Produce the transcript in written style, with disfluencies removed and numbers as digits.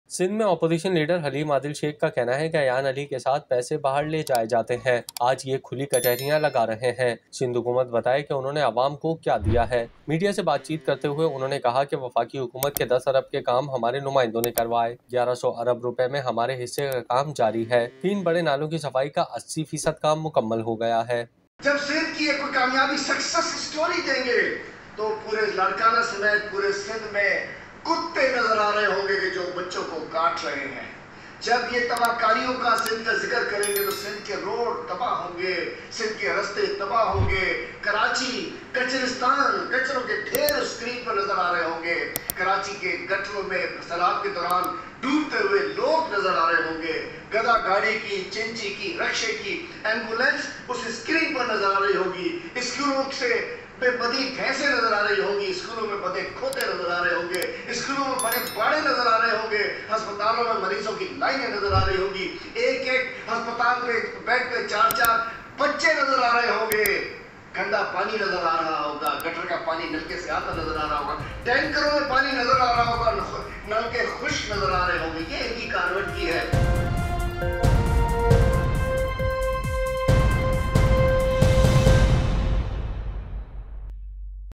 सिंध में opposition leader haleem Adil Sheikh का कहना है कि अयान अली के साथ पैसे बाहर ले जाए जाते हैं। आज ये खुली कचहरियां लगा रहे हैं। सिंध हुकूमत बताए कि उन्होंने आवाम को क्या दिया है। मीडिया से बातचीत करते हुए उन्होंने कहा कि वफाकी हुकूमत के 10 अरब के काम हमारे नुमाइंदों ने करवाए। 1100 अरब रुपए में हमारे हिस्से का काम जारी है। 3 बड़े नालों की सफाई का 80% काम मुकम्मल हो गया है। जब सिंध की एक कामयाबी सक्सेस स्टोरी देंगे तो पूरे लाड़काना समेत पूरे सिंध में कुत्ते नजर आ रहे होंगे कि जो बच्चों को काट रहे हैं। जब ये तबाहकारियों का सिंध का जिक्र करेंगे तो सिंध के रोड तबाह होंगे, सिंध के रास्ते तबाह होंगे। कराची कचरिस्तान, कचरों के ढेर स्क्रीन पर नजर आ रहे होंगे। कराची के गटरों में सैलाब के दौरान डूबते हुए लोग नजर आ रहे होंगे। गधा गाड़ी की, चिंची की, रक्षे की, एम्बुलेंस उस स्क्रीन पर नजर आ रही होगी। स्कूलों से बदी भैंसे नजर आ रही होंगी, स्कूलों में बदे खोते नजर आ रहे होंगे, स्कूलों में बड़े बाड़े नजर आ रहे होंगे, अस्पतालों में मरीजों की लाइनें नजर आ रही होंगी। एक एक अस्पताल पे बेड पे 4-4 बच्चे नजर आ रहे होंगे। गंदा पानी नजर आ रहा होगा, गटर का पानी नलके से आता नजर आ रहा होगा, टैंकरों में पानी नजर आ रहा होगा, नलके खुश्क नजर आ रहे होंगे।